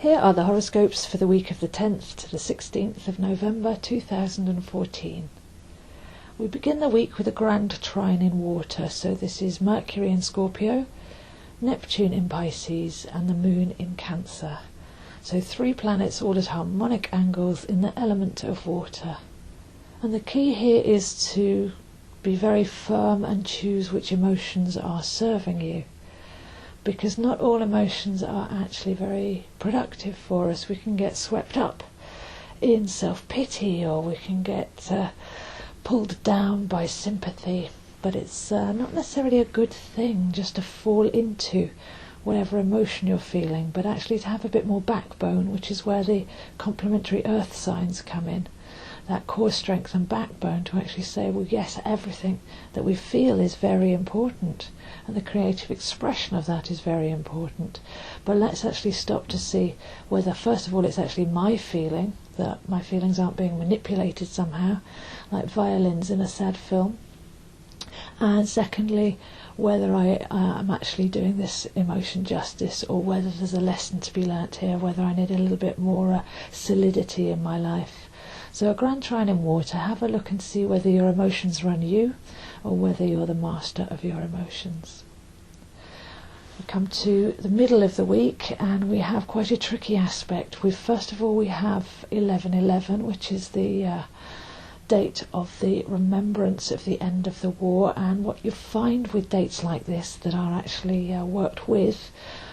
Here are the horoscopes for the week of the 10th to the 16th of November 2014. We begin the week with a grand trine in water, so this is Mercury in Scorpio, Neptune in Pisces and the Moon in Cancer. So 3 planets all at harmonic angles in the element of water. And the key here is to be very firm and choose which emotions are serving you, because not all emotions are actually very productive for us. We can get swept up in self-pity, or we can get pulled down by sympathy, but it's not necessarily a good thing just to fall into whatever emotion you're feeling, but actually to have a bit more backbone, which is where the complementary earth signs come in. That core strength and backbone to actually say, well, yes, everything that we feel is very important, and the creative expression of that is very important. But let's actually stop to see whether, first of all, it's actually my feeling, that my feelings aren't being manipulated somehow, like violins in a sad film. And secondly, whether I am actually doing this emotion justice, or whether there's a lesson to be learnt here, whether I need a little bit more solidity in my life. So a grand trine in water, have a look and see whether your emotions run you or whether you're the master of your emotions. We come to the middle of the week and we have quite a tricky aspect. First of all, we have 11/11, which is the date of the remembrance of the end of the war. And what you find with dates like this that are actually worked with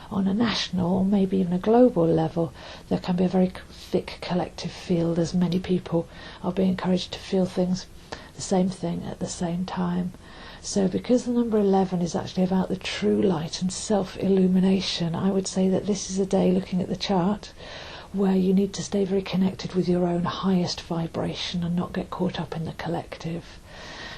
on a national or maybe even a global level, there can be a very thick collective field, as many people are being encouraged to feel things, the same thing at the same time. So because the number 11 is actually about the true light and self-illumination, I would say that this is a day, looking at the chart, where you need to stay very connected with your own highest vibration and not get caught up in the collective.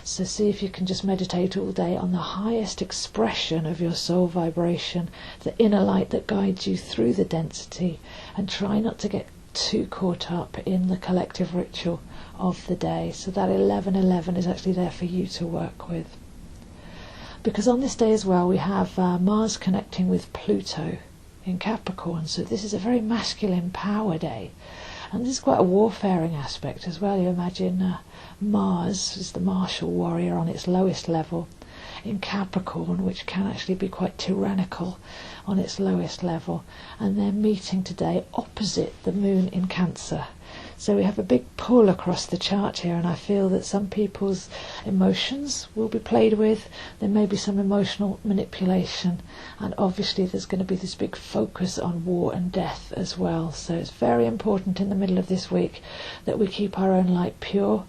So see if you can just meditate all day on the highest expression of your soul vibration, the inner light that guides you through the density, and try not to get too caught up in the collective ritual of the day. So that 11/11 is actually there for you to work with. Because on this day as well we have Mars connecting with Pluto in Capricorn, so this is a very masculine power day. And this is quite a warfaring aspect as well. You imagine Mars is the martial warrior on its lowest level in Capricorn, which can actually be quite tyrannical on its lowest level, and they're meeting today opposite the Moon in Cancer. So we have a big pull across the chart here, and I feel that some people's emotions will be played with. There may be some emotional manipulation, and obviously there's going to be this big focus on war and death as well. So it's very important in the middle of this week that we keep our own light pure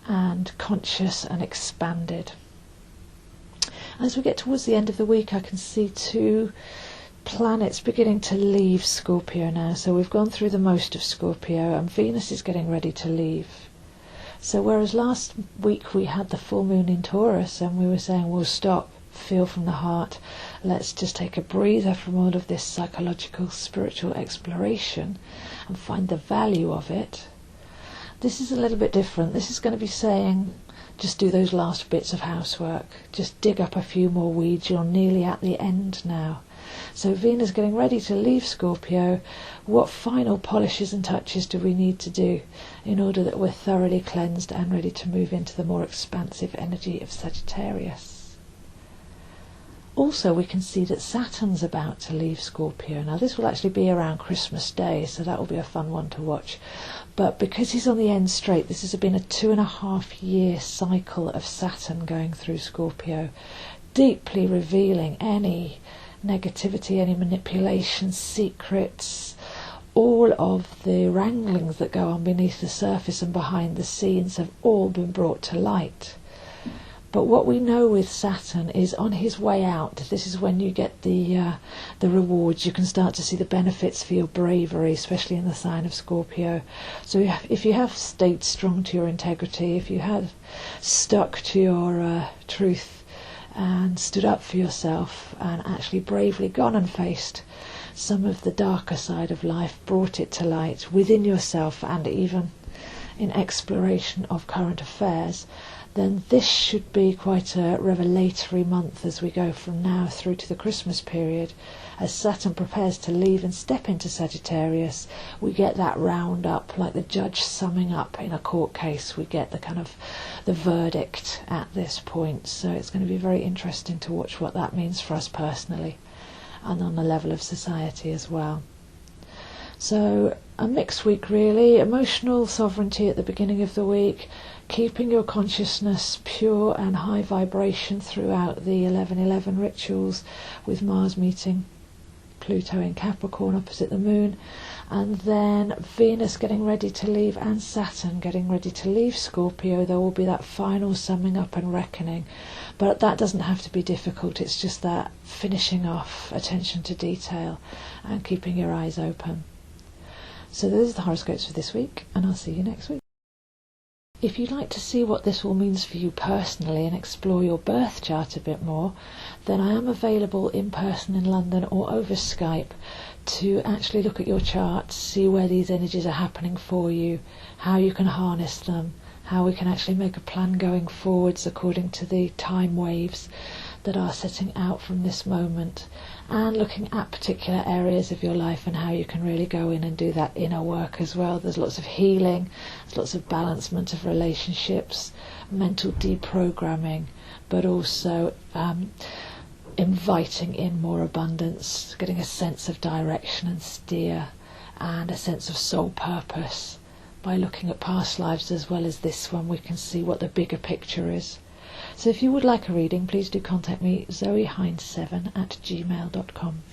and conscious and expanded. As we get towards the end of the week, I can see 2 planets beginning to leave Scorpio now. So we've gone through the most of Scorpio and Venus is getting ready to leave. So whereas last week we had the full moon in Taurus and we were saying we'll stop, feel from the heart, let's just take a breather from all of this psychological spiritual exploration and find the value of it, this is a little bit different. This is going to be saying just do those last bits of housework, just dig up a few more weeds, you're nearly at the end now. So Venus getting ready to leave Scorpio. What final polishes and touches do we need to do in order that we're thoroughly cleansed and ready to move into the more expansive energy of Sagittarius? Also, we can see that Saturn's about to leave Scorpio. Now this will actually be around Christmas Day, so that will be a fun one to watch. But because he's on the end straight, this has been a 2.5-year cycle of Saturn going through Scorpio, deeply revealing any negativity, any manipulation, secrets, all of the wranglings that go on beneath the surface and behind the scenes have all been brought to light. But what we know with Saturn is on his way out, this is when you get the rewards. You can start to see the benefits for your bravery, especially in the sign of Scorpio. So if you have stayed strong to your integrity, if you have stuck to your truth and stood up for yourself and actually bravely gone and faced some of the darker side of life, brought it to light within yourself and even in exploration of current affairs, then this should be quite a revelatory month as we go from now through to the Christmas period. As Saturn prepares to leave and step into Sagittarius, we get that round up, like the judge summing up in a court case. We get the kind of the verdict at this point. So it's going to be very interesting to watch what that means for us personally and on the level of society as well. So a mixed week really, emotional sovereignty at the beginning of the week, keeping your consciousness pure and high vibration throughout the 11:11 rituals, with Mars meeting Pluto in Capricorn opposite the Moon, and then Venus getting ready to leave and Saturn getting ready to leave Scorpio. There will be that final summing up and reckoning, but that doesn't have to be difficult. It's just that finishing off, attention to detail and keeping your eyes open. So those are the horoscopes for this week, and I'll see you next week. If you'd like to see what this all means for you personally and explore your birth chart a bit more, then I am available in person in London or over Skype to actually look at your chart, see where these energies are happening for you, how you can harness them, how we can actually make a plan going forwards according to the time waves that are setting out from this moment, and looking at particular areas of your life and how you can really go in and do that inner work as well. There's lots of healing, there's lots of balancement of relationships, mental deprogramming, but also inviting in more abundance, getting a sense of direction and steer, and a sense of soul purpose. By looking at past lives as well as this one, we can see what the bigger picture is. So if you would like a reading, please do contact me, zoeheinz7@gmail.com.